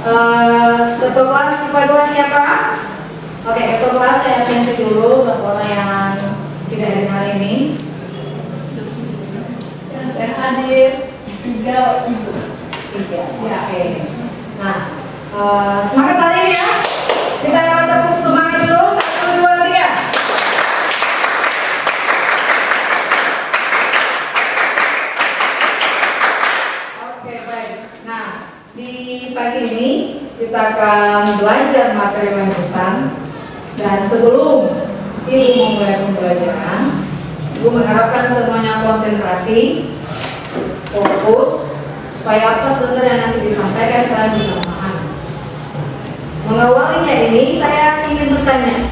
Ketua kelas IPA 2 siapa? Oke, ketua kelas saya absensi dulu buat orang yang tidak hadir hari ini. Yang saya hadir 3 ibu. 3, ya, oke. Nah, semangat hari ini ya. Kita akan tepuk semangat dulu. 1, 2, 3. Oke, baik. Nah, di pagi ini kita akan belajar materi lanjutan. Dan sebelum Ibu memulai pembelajaran, Ibu mengharapkan semuanya konsentrasi, fokus, supaya apa sebenarnya yang nanti disampaikan kalian bisa memahami. Mengawalinya ini, saya ingin bertanya,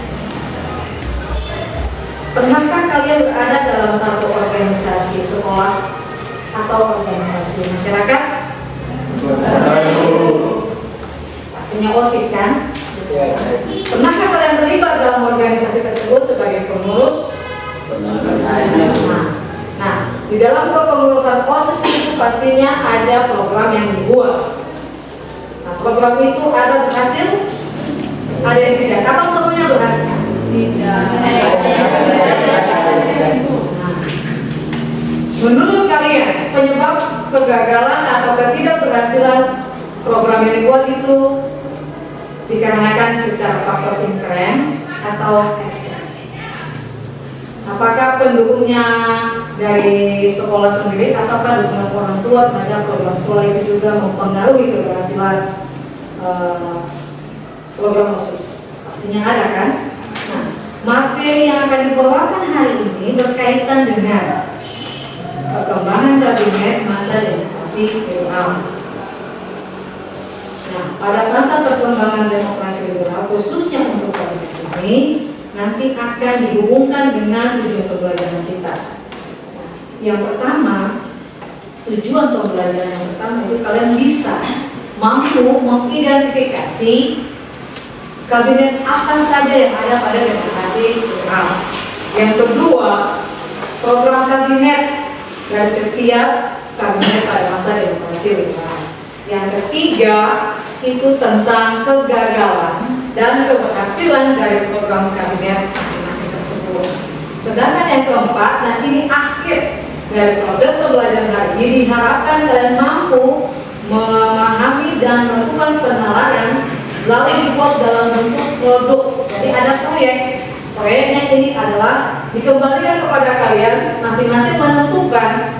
pernahkah kalian berada dalam satu organisasi sekolah atau organisasi masyarakat? Pastinya OSIS kan? Pernahkah kalian terlibat dalam organisasi tersebut sebagai pengurus? Nah, di dalam kepengurusan OSIS itu pastinya ada program yang dibuat. Nah, program itu ada berhasil, ada yang tidak. Atau semuanya berhasil? Tidak. Nah, menurut kalian penyebab kegagalan atau ketidakberhasilan program yang dibuat itu dikarenakan secara faktor intern atau ekstern? Apakah pendukungnya dari sekolah sendiri ataukah dukungan orang tua terhadap program sekolah itu juga mempengaruhi keberhasilan program OSIS? Pastinya ada kan? Nah, materi yang akan dibawakan hari ini berkaitan dengan perkembangan kabinet masa demokrasi liberal. Nah, pada masa perkembangan demokrasi liberal khususnya untuk kabinet ini nanti akan dihubungkan dengan tujuan pembelajaran kita. Yang pertama, tujuan pembelajaran yang pertama itu kalian bisa mampu mengidentifikasi kabinet apa saja yang ada pada demokrasi liberal. Yang kedua, program kabinet dari setiap kabinet pada masa demokrasi liberal. Yang ketiga, itu tentang kegagalan dan keberhasilan dari program kabinet masing-masing tersebut. Sedangkan yang keempat, nah ini akhir dari proses pembelajaran hari ini, diharapkan kalian mampu memahami dan melakukan penilaian lalu dibuat dalam bentuk produk. Jadi ada proyek. Proyeknya ini adalah dikembalikan kepada kalian masing-masing menentukan.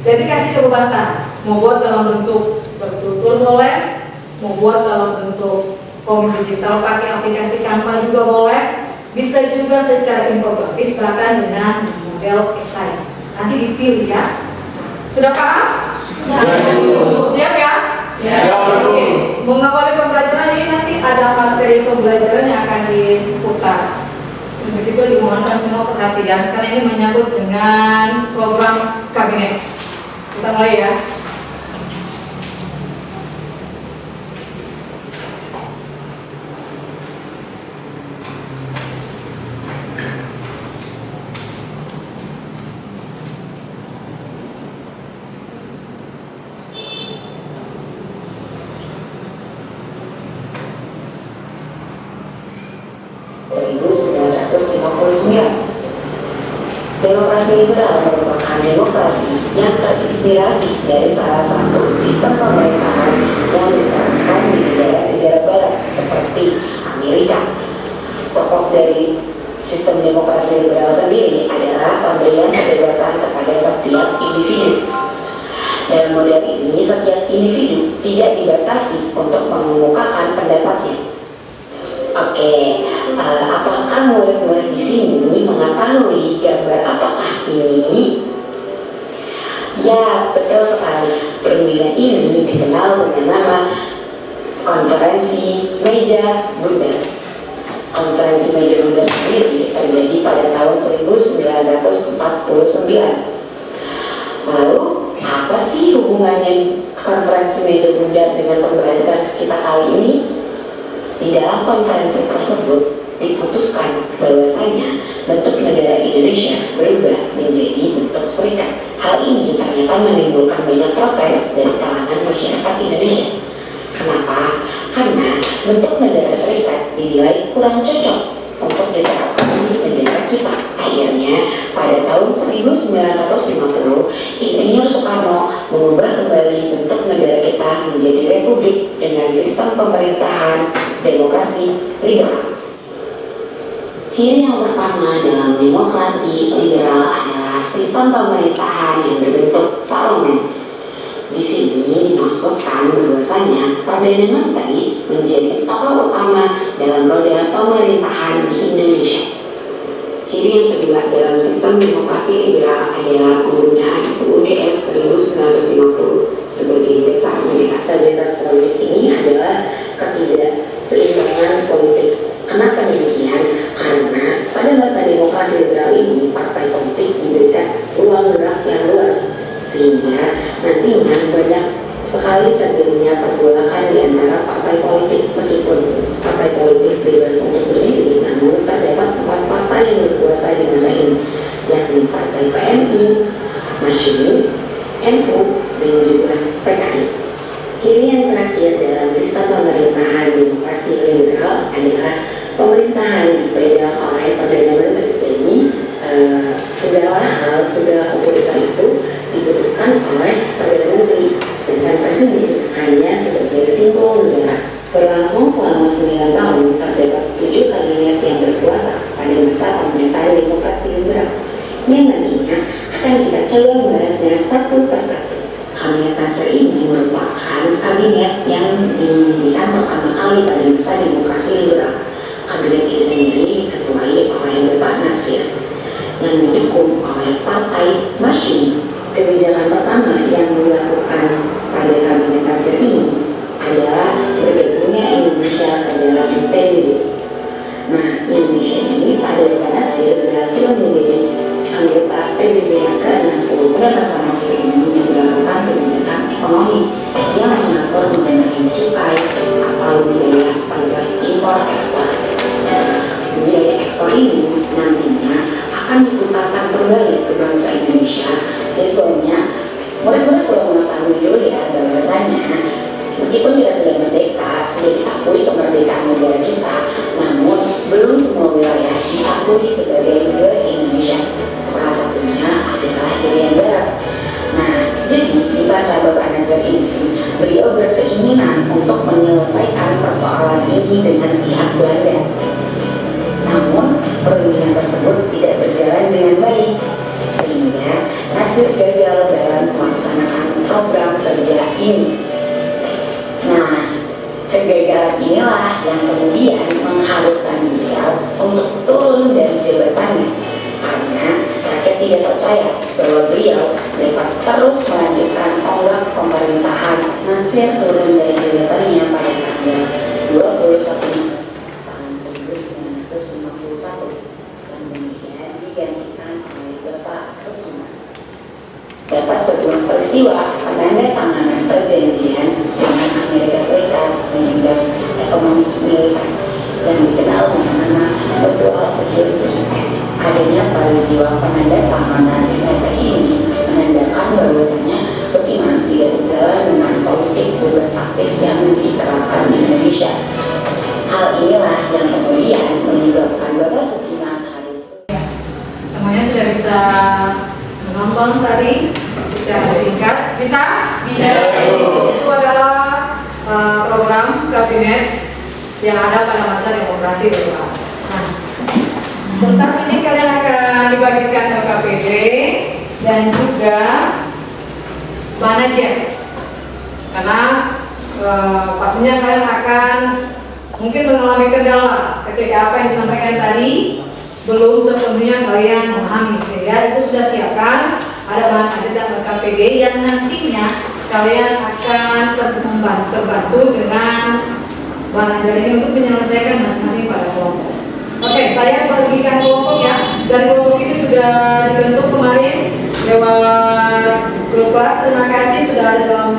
Jadi kasih kebebasan, mau buat dalam bentuk bertutur boleh, mau buat dalam bentuk komik digital pakai aplikasi Canva juga boleh, bisa juga secara infografis bahkan dengan model esai. Nanti dipilih ya. Sudah paham? Siap ya? Siap. Oke. Mengawali pembelajaran ini nanti ada materi pembelajaran yang akan diputar. Untuk itu dimohonkan semua perhatian karena ini menyangkut dengan program kabinet. Kita mulai ya. Demokrasi liberal merupakan demokrasi yang terinspirasi dari salah satu sistem pemerintahan yang diterapkan di negara-negara barat seperti Amerika. Pokok dari sistem demokrasi liberal sendiri adalah pemberian kebebasan kepada setiap individu. Dalam model ini, setiap individu tidak dibatasi untuk mengemukakan pendapatnya. Oke, apakah murid-murid di sini mengetahui gambar apakah ini? Ya, betul sekali. Perundingan ini dikenal dengan nama Konferensi Meja Bundar. Konferensi Meja Bundar sendiri terjadi pada tahun 1949. Lalu, apa sih hubungannya Konferensi Meja Bundar dengan pembahasan kita kali ini? Di dalam konferensi tersebut diputuskan bahwasanya bentuk negara Indonesia berubah menjadi bentuk serikat. Hal ini ternyata menimbulkan banyak protes dari kalangan masyarakat Indonesia. Kenapa? karena bentuk negara serikat dinilai kurang cocok untuk diterapkan di negara kita. Akhirnya, pada tahun 1950, Insinyur Soekarno mengubah kembali bentuk negara kita menjadi republik dengan sistem pemerintahan demokrasi liberal. Ciri yang pertama dalam demokrasi liberal adalah sistem pemerintahan yang berbentuk parlemen. Di sini dimaksudkan bahwasanya Perdana Menteri menjadi tokoh utama dalam roda pemerintahan di Indonesia. Ciri yang kedua dalam sistem demokrasi liberal adalah penggunaan UUD 1950 sebagai dasar negara. Stabilitas politik ini adalah ketidakseimbangan politik. Kenapa demikian? Karena pada masa demokrasi liberal ini partai politik diberikan ruang gerak yang luas, sehingga nantinya banyak sekali terjadinya pergolakan di antara partai politik. Meskipun partai politik bebas untuk berdiri, namun terdapat 4 partai yang berkuasa di masa ini, yakni Partai PNI, Masyumi, NU, dan juga PKI. Ciri yang terakhir dalam sistem pemerintahan demokrasi liberal adalah pemerintahan dipegang oleh Perdana Menteri. Jadi segala hal, segala keputusan itu diputuskan oleh Perdana Menteri, sedangkan Presiden hanya sebagai simbol negara. Berlangsung selama 9 tahun, terdapat 7 kabinet yang berkuasa pada masa pemerintahan demokrasi liberal, yang nantinya akan kita coba membahasnya satu persatu. Kabinet Nasir ini merupakan kabinet yang didirikan pertama kali pada masa demokrasi liberal. Kabinet ini sendiri diketuai oleh Bapak Nasir yang didukung oleh Partai Masyumi. Kebijakan pertama yang dilakukan pada Kabinet Nasir ini adalah bergabungnya Indonesia ke dalam PBB. Nah, Indonesia ini pada Bapak Nasir berhasil menjadi anggota PBB yang ke-60. Pada masa Nasir ini diberlakukan kebijakan ekonomi yang mengatur mengenai cukai atau biaya pajak impor ekspor. Biaya ekspor ini nantinya akan diputarkan kembali ke bangsa Indonesia. Sebelumnya, murid-murid perlu mengetahui dulu ya bahwasanya meskipun kita sudah merdeka, sudah diakui kemerdekaan negara kita, namun belum semua wilayah diakui sebagai negara Indonesia. Salah satunya adalah Irian Barat. Nah, jadi di masa Bapak Nasir ini, beliau berkeinginan untuk menyelesaikan persoalan ini dengan pihak Belanda. Namun, perundingan tersebut tidak berjalan dengan baik, sehingga Nasir gagal dalam melaksanakan program kerja ini. Nah, kegagalan inilah yang kemudian mengharuskan beliau untuk turun dari jabatannya, karena rakyat tidak percaya bahwa beliau dapat terus melanjutkan tonggak pemerintahan. Nasir turun dari jabatannya pada tanggal 21 tahun 1951 dan kemudian digantikan oleh Bapak Soekarno. Dapat sebuah peristiwa penandatanganan perjanjian dengan Amerika Serikat dan juga ekonomi militer yang dikenal dengan nama Mutual Security Act. Adanya peristiwa penandatanganan NSA ini menandakan bahwasanya Soekarno tidak sejalan dengan politik bebas aktif yang diterapkan di Indonesia. Hal inilah yang kemudian menyebabkan Bapak Soekarno harus. Semuanya sudah bisa menonton tadi secara singkat, bisa? Itu adalah program kabinet yang ada pada masa demokrasi liberal. Nah, sebentar ini kalian akan dibagikan ke KPD dan juga manajer, karena pastinya kalian akan mungkin mengalami kendala ketika apa yang disampaikan tadi belum sepenuhnya kalian memahami, sehingga itu sudah siapkan ada bahan ajudan KPD yang nantinya kalian akan terbantu dengan bahan ajudan ini untuk menyelesaikan masing-masing pada kelompok. Oke, saya bagikan kelompok ya, dan kelompok ini sudah dibentuk kemarin lewat grup kelas. Terima kasih sudah ada dalam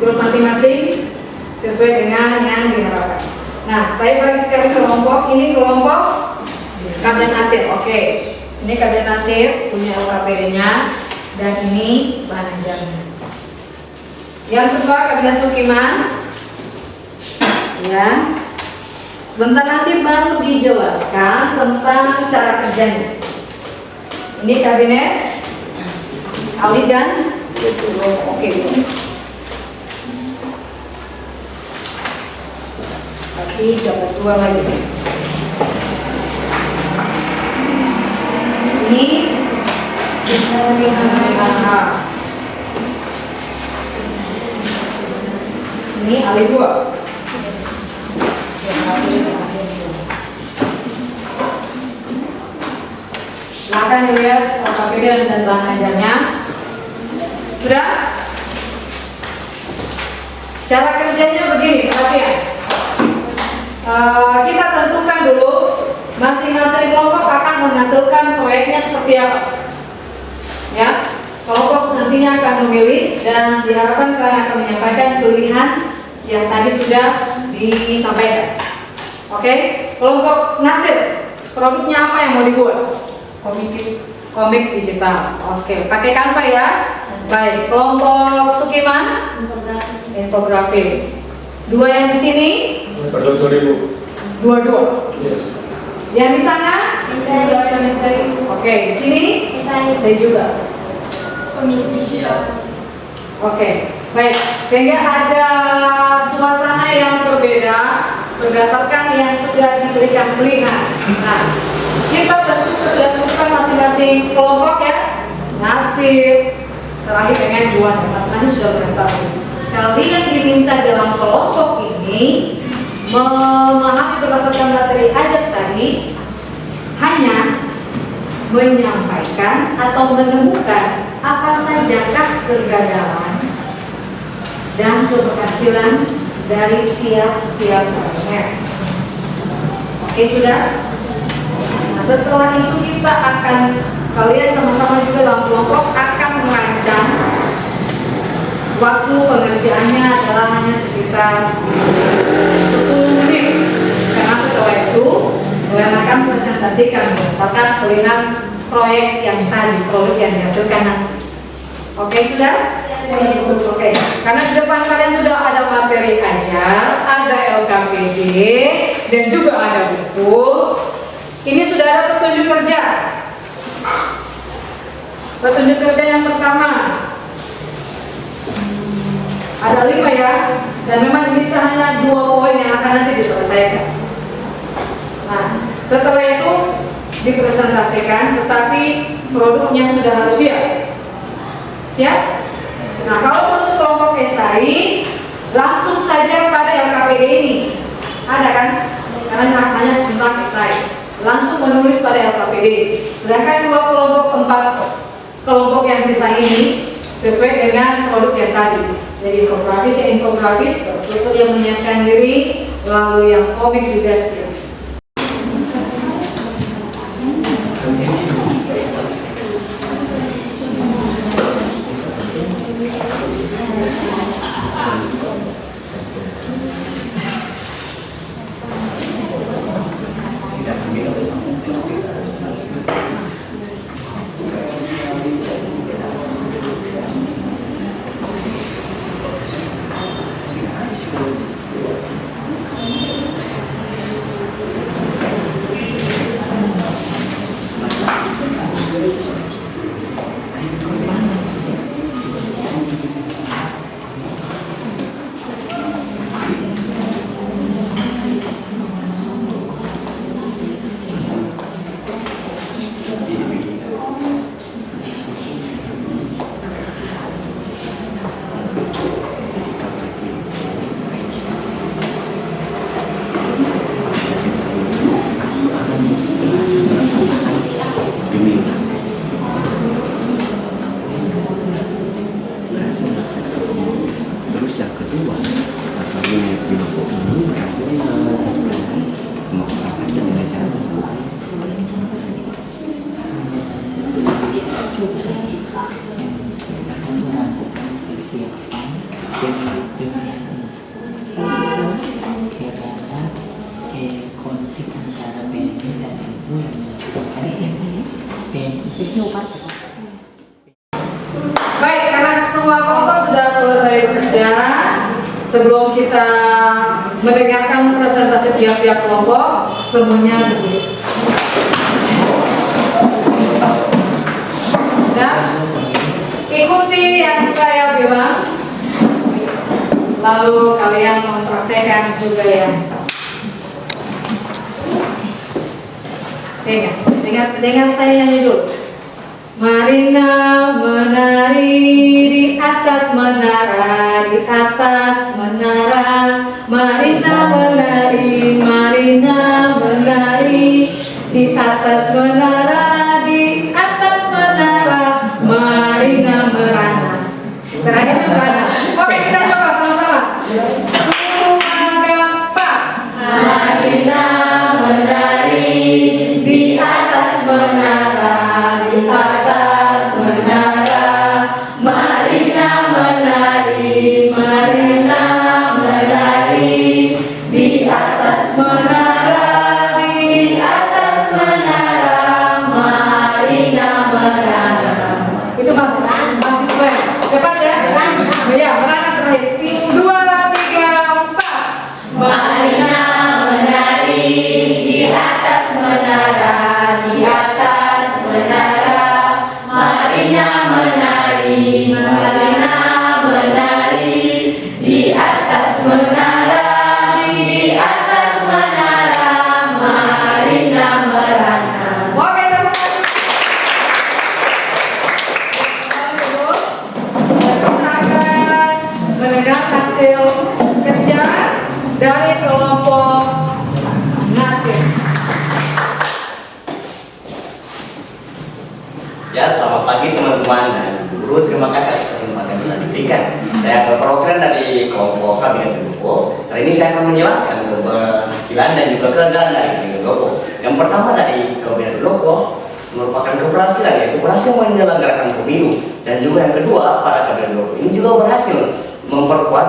grup masing-masing sesuai dengan yang diharapkan. Nah, saya bagi sekarang kelompok ini, kelompok Kabinet Nasir. Oke, ini Kabinet Nasir punya LKPD-nya dan ini bahan ajarnya. Yang kedua Kabinet Soekarno. Ya. Sebentar nanti baru dijelaskan tentang cara kerjanya. Ini kabinet Ali dan oke. Tapi dapat 2 lagi. Ini ini Ali 2. Silakan dilihat KPD dan bahan ajarnya. Sudah? Cara kerjanya begini, perhatian. Kita tentukan dulu masing-masing kelompok akan menghasilkan proyeknya seperti apa. Ya, kelompok nantinya akan memilih dan diharapkan kalian akan menyampaikan pilihan yang tadi sudah disampaikan. Oke, kelompok Nasir, produknya apa yang mau dibuat? Komik digital. Oke, pakai Canva ya. Baik, kelompok Sukiman, infografis. 2 yang di sini? Dua. Yes. Yang di sana? Oke, di sini? Saya juga. Oke, baik. Sehingga ada suasana yang berbeda berdasarkan yang sudah diberikan pilihan. Nah, kita sudah tentukan masing-masing kelompok ya. Nasir, terakhir dengan Juan. Masing-masing sudah mengetahui. Kalian diminta dalam kelompok ini memahami berdasarkan materi ajar tadi hanya menyampaikan atau menemukan apa sajakah kegagalan dan keberhasilan dari tiap-tiap proyek. Oke, sudah? Nah, setelah itu kita akan, kalian sama-sama juga dalam kelompok akan merancang. Waktu pengerjaannya adalah hanya sekitar 10 menit. Karena setelah itu kalian akan presentasikan berdasarkan pilihan proyek yang tadi, produk yang dihasilkan nanti. Oke, sudah? Oke. Karena di depan kalian sudah ada materi ajar, ada LKPD, dan juga ada buku. Ini sudah ada petunjuk kerja. Petunjuk kerja yang pertama ada 5 ya, dan memang diminta hanya 2 poin yang akan nanti diselesaikan. Nah, setelah itu dipresentasikan, tetapi produknya sudah harus siap. Siap? Nah, kalau untuk kelompok esai, langsung saja pada LKPD ini. Ada kan? Karena hanya tentang esai. Langsung menulis pada LKPD. Sedangkan 4 kelompok yang sisa ini sesuai dengan produk yang tadi. Jadi infografis, betul yang menyiapkan diri, lalu yang komik juga siap. Baik, karena semua kelompok sudah selesai bekerja, sebelum kita mendengarkan presentasi tiap-tiap kelompok, semuanya berdiri. Dan ikuti yang saya bilang, lalu kalian mempraktekkan juga yang sama. Dengar saya nyanyi dulu. Marina menari di atas menara, di atas menara. Marina menari, Marina menari di atas menara, di atas menara. Marina merana. Terakhir merana. Oke, kita coba sama-sama. Mengapa? Marina menari di atas menara, di atas menara. Marina menari, Marina menari di atas menara, di atas menara. Marina menara. Itu masih keren. Cepat ya. Ya, merana terakhir. 2, 3, 4. Marina menari di atas menara, di atas menara. Marina menari, Marina menari di atas menara, di atas menara. Marina merana. Oke, teman-teman. Kita akan mendengar hasil kerja dari kelompok Nasir. Ya, selamat pagi teman-teman dan guru. Terima kasih atas kesempatan yang telah diberikan. Saya perwakilan dari kelompok Kabinet Duko. Hari ini saya akan menjelaskan keberhasilan dan juga kegagalan dari Kabinet Duko. Yang pertama dari Kabinet Duko merupakan keberhasilan, yaitu berhasil menyelenggarakan pemilu. Dan juga yang kedua, pada Kabinet Duko ini juga berhasil memperkuat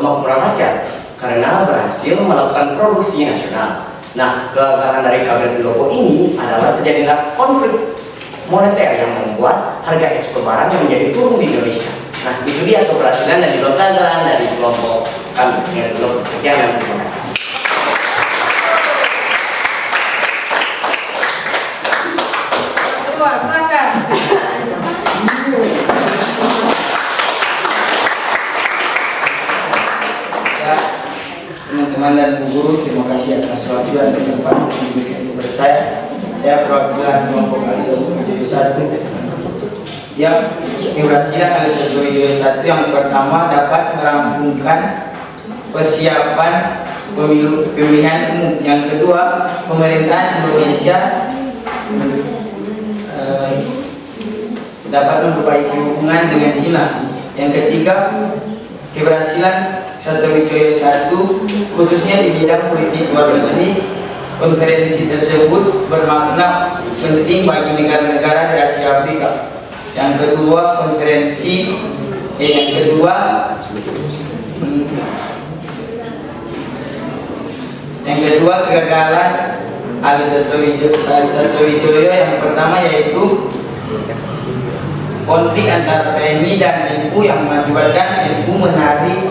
kemampuan rakyat karena berhasil melakukan produksi nasional. Nah, kegagalan dari Kabinet Duko ini adalah terjadinya konflik moneter yang membuat harga ekspor barang yang menjadi turun di Indonesia. Nah, itu dia keberhasilan dan juga kegagalan dari kelompok kami. Sekian dan terima kasih. Kedua, silakan. Ya, teman-teman dan Bu Guru, terima kasih atas waktu dan kesempatan yang diberikan kepada saya. Saya perwakilan kelompok Alisas Wijoyo 1. Yang keberhasilan Alisas Wijoyo 1 yang pertama dapat merampungkan persiapan pemilihan umum. Yang kedua, pemerintahan Indonesia dapat memperbaiki hubungan dengan Cina. Yang ketiga, keberhasilan Sastrawijoyo 1 khususnya di bidang politik luar negeri. Konferensi tersebut bermakna penting bagi negara-negara di Asia Afrika. Yang kedua, kegagalan Alisas Sastrawijoyo yang pertama yaitu konflik antara PMI dan NU yang mengakibatkan NU menarik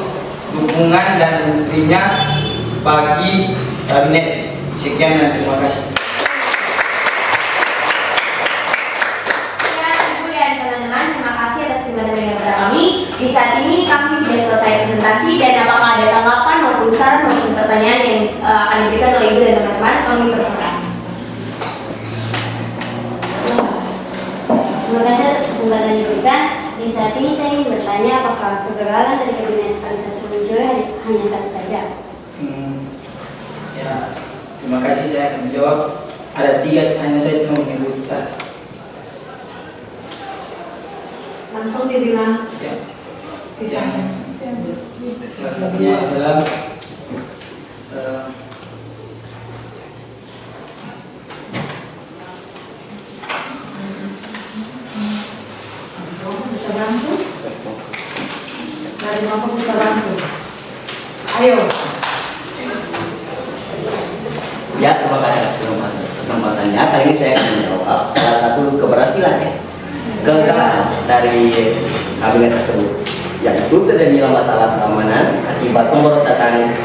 dukungan dan menterinya bagi kabinet. Sekian dan terima kasih. Ya, Ibu dan teman-teman, terima kasih atas kesempatan yang kepada kami. Di saat ini kami sudah selesai presentasi dan apakah ada tanggapan maupun saran maupun pertanyaan yang akan diberikan oleh Ibu dan teman-teman, kami persilakan. Terima kasih atas kesempatan yang diberikan. Di saat ini saya ingin bertanya apakah kegagalan dari kabinet Alisas Wijoyo hanya satu saja? Ya, terima kasih. Saya akan menjawab. Ada 3, hanya saya cuma menyebut 1. Langsung dibilang Ya. sisanya. Selanjutnya adalah Bisa bantu? Dari mampu bisa bantu. Ayo. Ya, terima kasih atas kesempatannya. Kali ini saya akan menjawab salah satu keberhasilan ya, kegagalan dari kabinet tersebut. yaitu terjadinya masalah keamanan akibat pemberontakan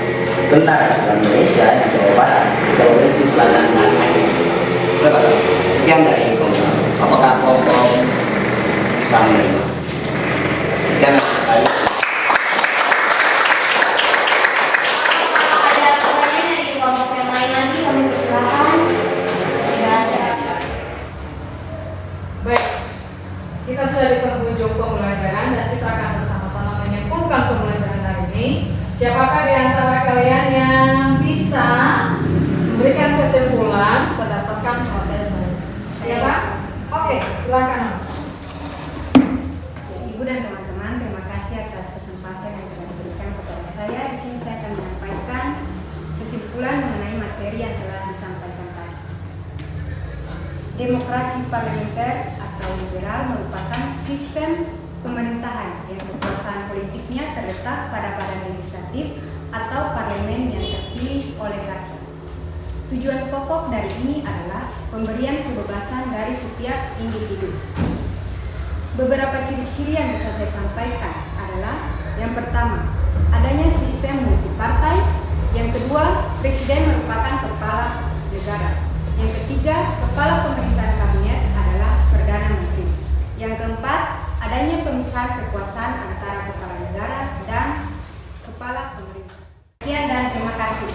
tentara Islam Indonesia di Jawa Barat, Sulawesi Selatan, dan Aceh. Sekian dari kelompok. Apakah kelompok bisa menerima? Sekian dari Ada pertanyaan dari kelompok yang lain lagi, kami persilakan. Tidak ada. Baik, kita sudah di penghujung pembelajaran dan kita akan bersama-sama menyimpulkan pembelajaran hari ini. Siapakah di antara kalian yang bisa memberikan kesimpulan berdasarkan proses ini? Siapa? Oke, silakan. Ibu dan teman-teman, terima kasih atas kesempatan yang telah diberikan kepada saya. Di sini saya akan menyampaikan kesimpulan mengenai materi yang telah disampaikan tadi. Demokrasi parlementer atau liberal merupakan sistem pemerintahan yang kekuasaan politiknya terletak pada badan legislatif atau parlemen yang terpilih oleh rakyat. Tujuan pokok dari ini adalah pemberian kebebasan dari setiap individu. Beberapa ciri-ciri yang bisa saya sampaikan adalah: yang pertama, adanya sistem multipartai; yang kedua, presiden merupakan kepala negara; yang ketiga, kepala pemerintahan kabinet adalah perdana menteri; yang keempat, adanya pemisahan kekuasaan antara kepala negara dan kepala pemerintah. Sekian dan terima kasih.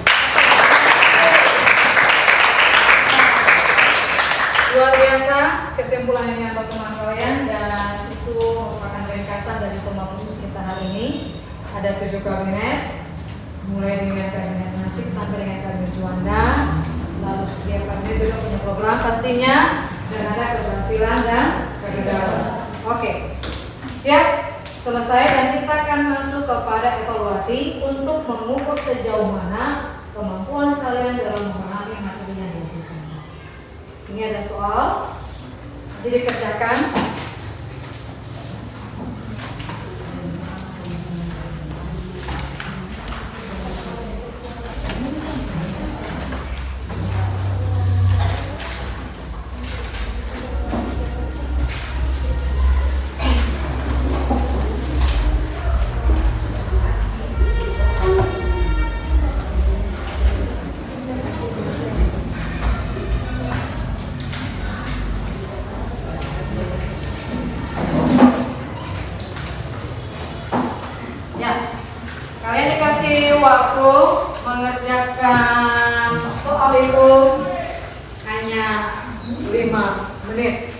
Luar biasa kesimpulan ini untuk teman kalian, dan itu merupakan ringkasan dari semua khusus kita hari ini. Ada 7 kabinet, mulai dengan kabinet Nasik sampai dengan kabinet Juanda. Lalu setiap kabinet juga punya program pastinya, dan ada keberhasilan dan kegagalan. Oke, siap, selesai, dan kita akan masuk kepada evaluasi untuk mengukur sejauh mana kemampuan kalian dalam memahami materi yang diajarkan. Ini ada soal, nanti dikerjakan. Kalian dikasih waktu mengerjakan soal itu hanya 5 menit.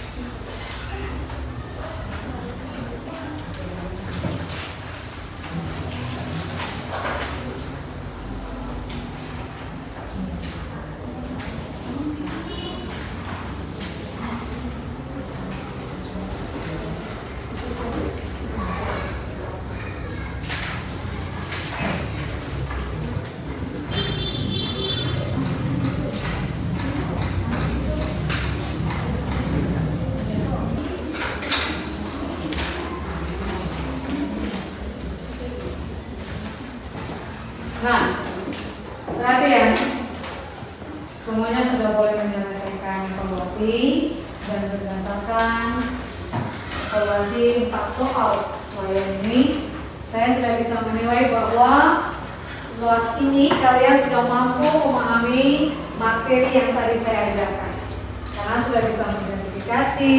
Nah, perhatian, semuanya sudah boleh menyelesaikan evaluasi, dan berdasarkan evaluasi 4 soal layan ini, saya sudah bisa menilai bahwa kelas ini kalian sudah mampu memahami materi yang tadi saya ajarkan, karena sudah bisa mengidentifikasi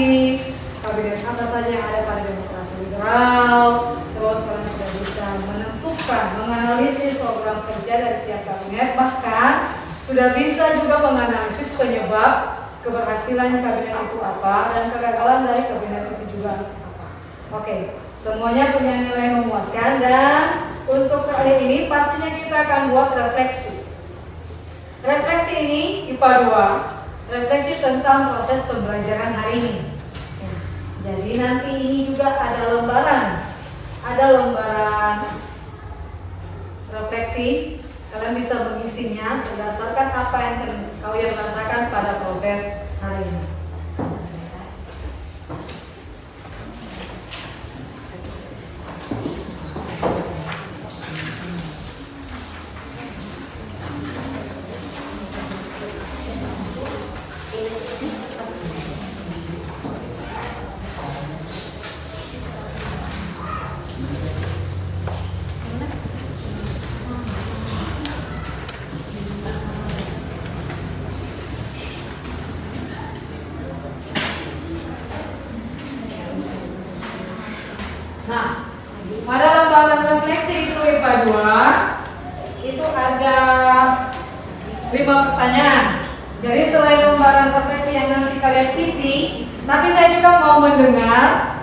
kabinet apa saja yang ada pada demokrasi liberal. Terus kalian sudah bisa menentukan, menganalisis program kerja dari tiap kabinet, bahkan sudah bisa juga menganalisis penyebab keberhasilan kabinet itu apa dan kegagalan dari kabinet itu juga apa. Oke, semuanya punya nilai memuaskan, dan untuk kali ini pastinya kita akan buat refleksi. Refleksi ini IPA 2, refleksi tentang proses pembelajaran hari ini. Jadi nanti ini juga ada lembaran refleksi. Kalian bisa mengisinya berdasarkan apa yang kalian rasakan pada proses hari ini. refleksi itu IPA 2 itu ada 5 pertanyaan. Jadi selain lembaran refleksi yang nanti kalian isi, tapi saya juga mau mendengar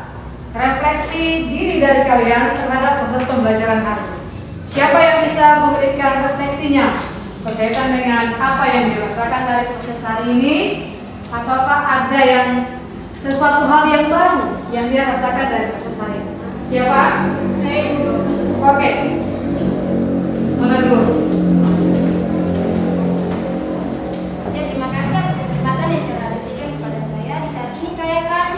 refleksi diri dari kalian terhadap proses pembelajaran hari ini. Siapa yang bisa memberikan refleksinya berkaitan dengan apa yang dirasakan dari proses hari ini, ataukah ada yang sesuatu hal yang baru yang dia rasakan dari proses hari ini? Siapa? Saya dulu. Oke. Mana dulu? Ya, terima kasih atas kesempatan yang telah diberikan kepada saya. Di saat ini saya akan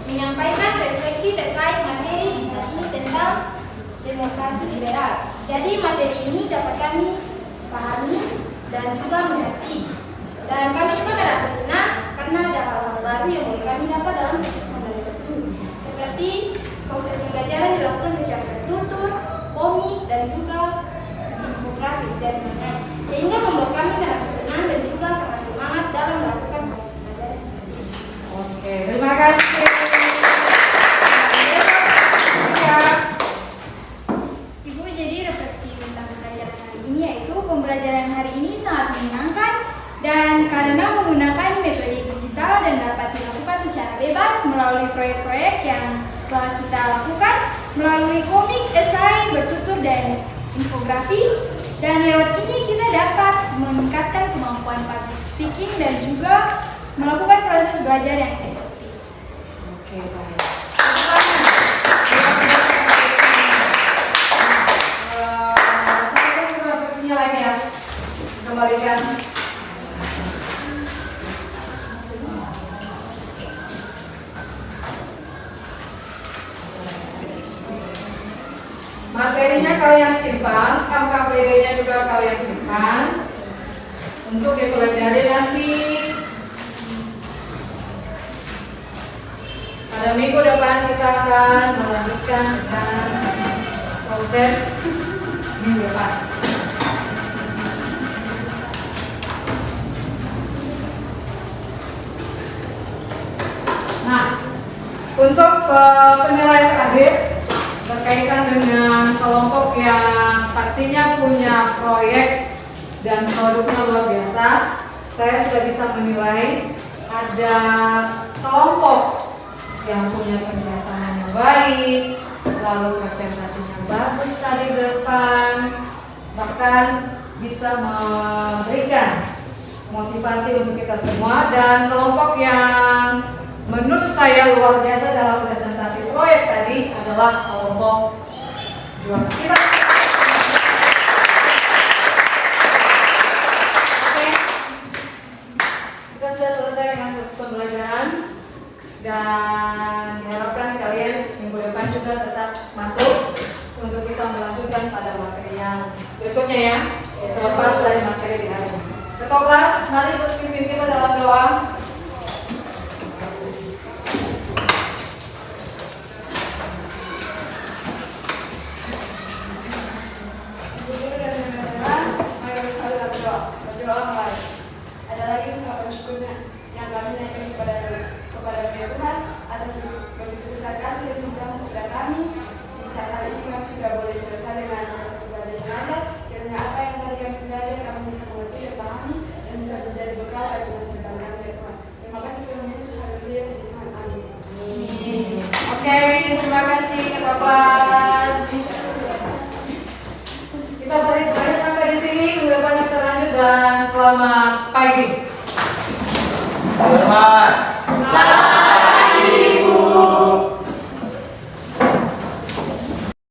menyampaikan refleksi terkait materi di saat ini tentang demokrasi liberal. Jadi materi ini dapat kami pahami dan juga mengerti. Dan kami juga merasa senang karena ada hal-hal baru yang boleh kami dapat dalam proses pembelajaran ini. Seperti proses pembelajaran dilakukan secara tertutur, komik, dan juga infografis dan lain-lain. Sehingga membuat kami merasa senang dan juga sangat semangat dalam melakukan proses pembelajaran di saat ini. Oke, terima kasih. Ibu, jadi refleksi tentang pembelajaran hari ini yaitu pembelajaran hari ini sangat menyenangkan dan karena menggunakan metode digital dan dapat dilakukan secara bebas melalui proyek-proyek yang telah kita lakukan melalui komik, esai, bertutur, dan infografi. Dan lewat ini kita dapat meningkatkan kemampuan public speaking dan juga melakukan proses belajar yang efektif. Oke, baik. Saya akan refleksinya lagi ya. Kembalikan. Materinya kalian simpan, KKPD-nya juga kalian simpan untuk dipelajari nanti. Pada minggu depan kita akan melanjutkan dengan proses minggu depan. Nah, untuk penilaian akhir berkaitan dengan kelompok yang pastinya punya proyek dan produknya luar biasa, saya sudah bisa menilai ada kelompok yang punya penjelasan yang baik, lalu presentasinya bagus tadi di depan, bahkan bisa memberikan motivasi untuk kita semua. Dan kelompok yang menurut saya luar biasa dalam presentasi proyek tadi adalah kelompok juara kita. Oke, kita sudah selesai dengan proses pembelajaran dan diharapkan sekalian minggu depan juga tetap masuk untuk kita melanjutkan pada materi yang berikutnya ya, terlepas dari materi di hari ini. Ketua kelas, mari berpimpin kita dalam doa. Ada lagi ungkapan syukurnya yang kami naikkan kepada Tuhan atas begitu besar kasih dan cinta kepada kami. Di saat hari ini kami sudah boleh selesai dengan proses belajar yang ada. Kiranya apa yang tadi kami belajar kami bisa mengerti dan pahami dan bisa menjadi bekal bagi masa depan kami ya Tuhan. Terima kasih Tuhan Yesus, haleluya, puji Tuhan, amin. Oke, terima kasih ketua kelas. Kita balik sampai di sini, minggu depan kita lanjut dan selamat pagi. Selamat. Selamat